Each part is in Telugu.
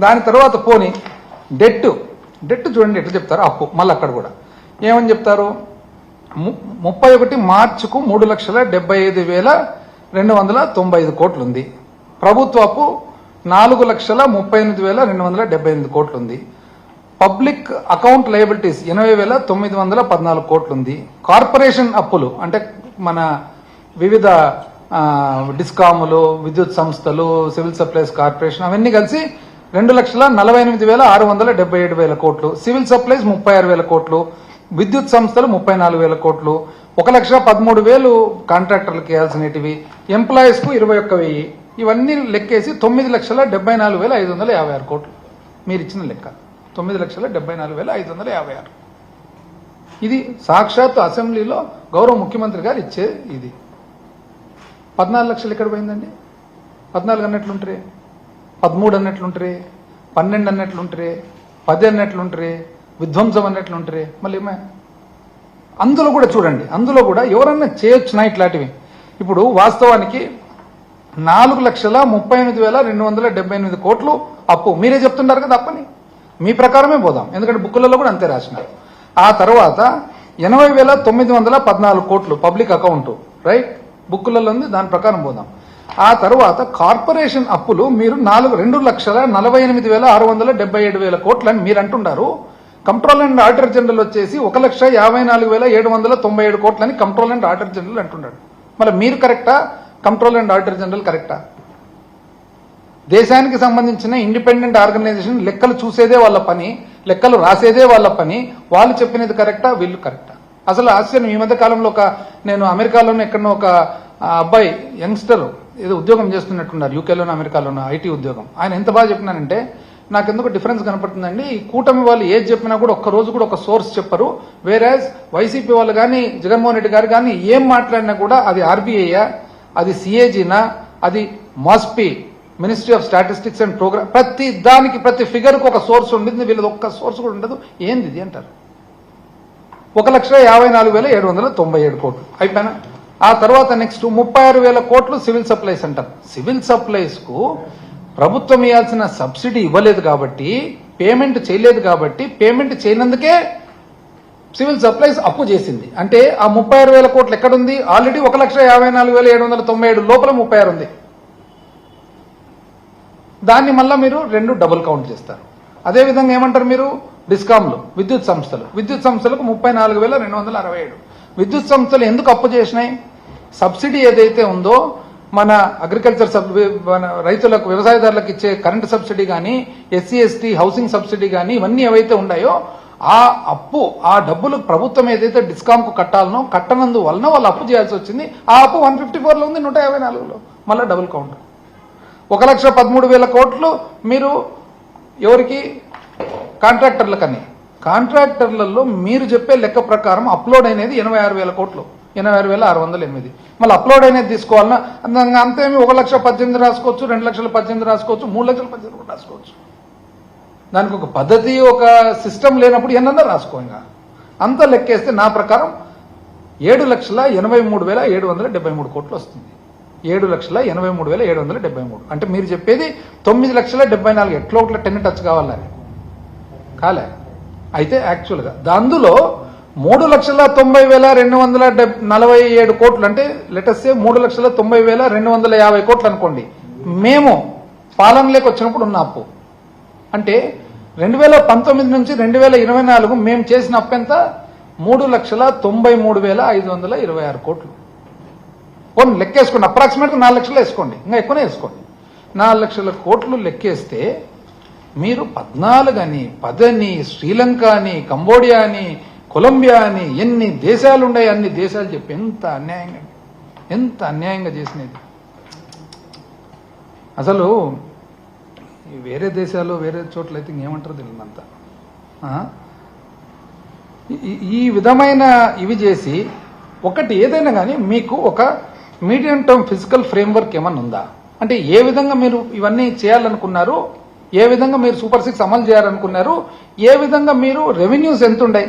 దాని తర్వాత పోని డెట్ చూడండి ఎట్లా చెప్తారు, అప్పు మళ్ళీ అక్కడ కూడా ఏమని చెప్తారు, 31 మార్చికు 3,75,295 కోట్లు ఉంది. ప్రభుత్వ అప్పు 4,38,278 కోట్లు ఉంది. పబ్లిక్ అకౌంట్ లయబిలిటీస్ 80,914 కోట్లు ఉంది. కార్పొరేషన్ అప్పులు అంటే మన వివిధ డిస్కాములు, విద్యుత్ సంస్థలు, సివిల్ సప్లైస్ కార్పొరేషన్ అవన్నీ కలిసి 2,48,677 కోట్లు. సివిల్ సప్లైస్ 36,000 కోట్లు. విద్యుత్ సంస్థలు 34,000 కోట్లు. 1,13,000 కాంట్రాక్టర్లకు వేయాల్సినవి, ఎంప్లాయీస్ కు 21,000. ఇవన్నీ లెక్కేసి 9,74,556 కోట్లు మీరు ఇచ్చిన లెక్క. 9,74,556. ఇది సాక్షాత్ అసెంబ్లీలో గౌరవ ముఖ్యమంత్రి గారు ఇచ్చే ఇది. 14 లక్షలు ఎక్కడ పోయిందండి? 14 అన్నట్లుంటారే, 13 అన్నట్లుంటారే, 12 అన్నట్లుంటారే, 10 అన్నట్లుంటారే, విధ్వంసం అన్నట్లుంటారే. మళ్ళీ అందులో కూడా చూడండి, అందులో కూడా ఎవరన్నా చేయొచ్చునా ఇట్లాంటివి? ఇప్పుడు వాస్తవానికి 4,38,278 కోట్లు అప్పు. మీరే చెప్తున్నారు కదా అప్పని, మీ ప్రకారమే పోదాం, ఎందుకంటే బుక్కులలో కూడా అంతే రాసినారు. ఆ తర్వాత 80,914 కోట్లు పబ్లిక్ అకౌంట్, రైట్, బుక్కులలో ఉంది, దాని ప్రకారం పోదాం. ఆ తర్వాత కార్పొరేషన్ అప్పులు మీరు 2,48,677 కోట్లు అని మీరు అంటున్నారు. కంట్రోల్ అండ్ ఆడిటర్ జనరల్ వచ్చేసి 1,54,797 కోట్లని కంట్రోల్ అండ్ ఆడిటర్ జనరల్ అంటున్నాడు. మళ్ళీ మీరు కరెక్టా, కంట్రోల్ అండ్ ఆడిటర్ జనరల్ కరెక్టా? దేశానికి సంబంధించిన ఇండిపెండెంట్ ఆర్గనైజేషన్ లెక్కలు చూసేదే వాళ్ళ పని, లెక్కలు రాసేదే వాళ్ళ పని. వాళ్ళు చెప్పినది కరెక్టా, వీళ్ళు కరెక్టా? అసలు ఆశ్చర్యం, ఈ మధ్య కాలంలో నేను అమెరికాలోనే ఎక్కడో ఒక అబ్బాయి యంగ్స్టర్ ఏదో ఉద్యోగం చేస్తున్నట్టున్నారు, యూకేలోనో అమెరికాలోనో ఐటీ ఉద్యోగం. ఆయన ఎంత బాగా చెప్పినానంటే, నాకెందుకు డిఫరెన్స్ కనపడుతుందండి, ఈ కూటమి వాళ్ళు ఏది చెప్పినా కూడా ఒక్క రోజు కూడా ఒక సోర్స్ చెప్పరు. వేరేజ్ వైసీపీ వాళ్ళు కానీ జగన్మోహన్ రెడ్డి గారు కానీ ఏం మాట్లాడినా కూడా అది ఆర్బీఐయా, అది సిఏజీనా, అది MoSPI, ministry of statistics and programme, ప్రతి దానికి ప్రతి ఫిగర్కి ఒక సోర్స్ ఉంటుంది. వీళ్ళది ఒక్క సోర్స్ కూడా ఉండదు. ఏంది ఇది అంటారు. 1,54,797 కోట్లు అయిపోయినా. ఆ తర్వాత నెక్స్ట్ 36,000 కోట్లు సివిల్ సప్లైస్ అంటారు. సివిల్ సప్లైస్ కు ప్రభుత్వం ఇవ్వాల్సిన సబ్సిడీ ఇవ్వలేదు కాబట్టి, పేమెంట్ చేయలేదు కాబట్టి, పేమెంట్ చేయనందుకే సివిల్ సప్లైస్ అప్పు చేసింది. అంటే ఆ 36,000 కోట్లు ఎక్కడుంది? ఆల్రెడీ 1,54,797 లోపల 36 ఉంది. దాన్ని మళ్ళా మీరు 2 డబుల్ కౌంట్ చేస్తారు. అదేవిధంగా ఏమంటారు మీరు, డిస్కామ్లు, విద్యుత్ సంస్థలకు 34,267. విద్యుత్ సంస్థలు ఎందుకు అప్పు చేసినాయి? సబ్సిడీ ఏదైతే ఉందో, మన అగ్రికల్చర్ మన రైతులకు, వ్యవసాయదారులకు ఇచ్చే కరెంటు సబ్సిడీ కానీ, ఎస్సీ ఎస్టీ హౌసింగ్ సబ్సిడీ కానీ, ఇవన్నీ ఏవైతే ఉన్నాయో ఆ అప్పు, ఆ డబ్బులు ప్రభుత్వం ఏదైతే డిస్కామ్కు కట్టాలనో కట్టనందు వలన వాళ్ళు అప్పు చేయాల్సి వచ్చింది. ఆ అప్పు 154లో ఉంది, 154లో మళ్ళీ డబుల్ కౌంట్. 1,13,000 కోట్లు మీరు ఎవరికి? కాంట్రాక్టర్లకని. కాంట్రాక్టర్లలో మీరు చెప్పే లెక్క ప్రకారం అప్లోడ్ అయినది 86,000 కోట్లు, 86,608. మళ్ళీ అప్లోడ్ అయినది తీసుకోవాలన్నా అంతేమి 1,18,000 రాసుకోవచ్చు, 2,18,000 రాసుకోవచ్చు, 3,18,000 కూడా రాసుకోవచ్చు. దానికి ఒక పద్ధతి, ఒక సిస్టమ్ లేనప్పుడు ఎన్నన్నా రాసుకో. ఇంకా అంత లెక్కేస్తే నా ప్రకారం 7,83,773 కోట్లు వస్తుంది. 7,83,773. అంటే మీరు చెప్పేది 9,74,000. ఎట్లా ఒకట్లా 10 టచ్ కావాలని కాలే. అయితే యాక్చువల్గా అందులో 3,90,247 కోట్లు, అంటే లెటస్ సే 3,90,250 కోట్లు అనుకోండి, మేము పాలనలోకి వచ్చినప్పుడు ఉన్న అప్పు. అంటే 2019 నుంచి 2024 మేము చేసిన అప్పు ఎంత? 3,93,526 కోట్లు. కొన్ని లెక్కేసుకోండి, అప్రాక్సిమేట్గా 4 లక్షలు వేసుకోండి, ఇంకా ఎక్కువనే వేసుకోండి. 4 లక్షల కోట్లు లెక్కేస్తే మీరు 14 అని, 10 అని, శ్రీలంక అని, కంబోడియా అని, కొలంబియా అని, ఎన్ని దేశాలు ఉన్నాయి అన్ని దేశాలు చెప్పి ఎంత అన్యాయంగా చేసినది. అసలు వేరే దేశాలు, వేరే చోట్ల అయితే ఇంకేమంటారో తెలియదంతా. ఈ విధమైన ఇవి చేసి ఒకటి ఏదైనా కానీ మీకు ఒక మీడియం టర్మ్ ఫిజికల్ ఫ్రేమ్వర్క్ ఏమన్నా ఉందా? అంటే ఏ విధంగా మీరు ఇవన్నీ చేయాలనుకున్నారు, ఏ విధంగా మీరు సూపర్ 6 అమలు చేయాలనుకున్నారు, ఏ విధంగా మీరు రెవెన్యూస్ ఎంత ఉన్నాయి,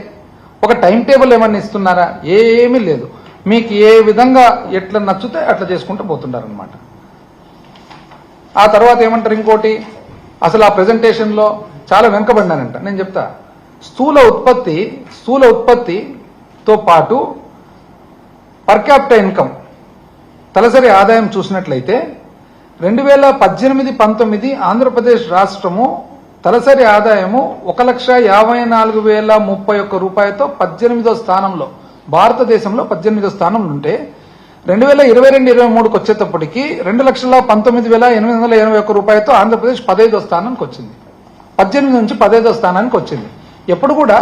ఒక టైం టేబుల్ ఏమన్నా ఇస్తున్నారా? ఏమీ లేదు. మీకు ఏ విధంగా ఎట్లా నచ్చితే అట్లా చేసుకుంటూ పోతుంటారనమాట. ఆ తర్వాత ఏమంటారు ఇంకోటి, అసలు ఆ ప్రెజెంటేషన్లో చాలా వెనుకబడినానంట. నేను చెప్తా, స్థూల ఉత్పత్తితో పాటు పర్ క్యాపిటల్ ఇన్కమ్ తలసరి ఆదాయం చూసినట్లయితే 2018-19 ఆంధ్రప్రదేశ్ రాష్ట్రము తలసరి ఆదాయము 1,54,031 రూపాయలతో 18వ స్థానంలో, భారతదేశంలో 18వ స్థానంలో ఉంటే 2022-23 వచ్చేటప్పటికి 2,19,881 రూపాయలతో ఆంధ్రప్రదేశ్ 15వ స్థానానికి వచ్చింది. 18 నుంచి 15వ స్థానానికి వచ్చింది. ఎప్పుడు కూడా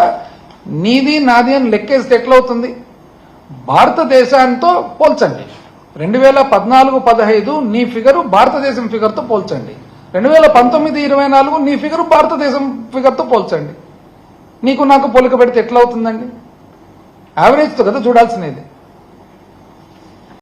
నీది నాది అని లెక్కేస్తే ఎట్లవుతుంది? భారతదేశంతో పోల్చండి. 2014-15 నీ ఫిగరు భారతదేశం ఫిగర్తో పోల్చండి. 2019-24 నీ ఫిగరు భారతదేశం ఫిగర్తో పోల్చండి. నీకు నాకు పోలిక పెడితే ఎట్లా అవుతుందండి? యావరేజ్తో కదా చూడాల్సినది.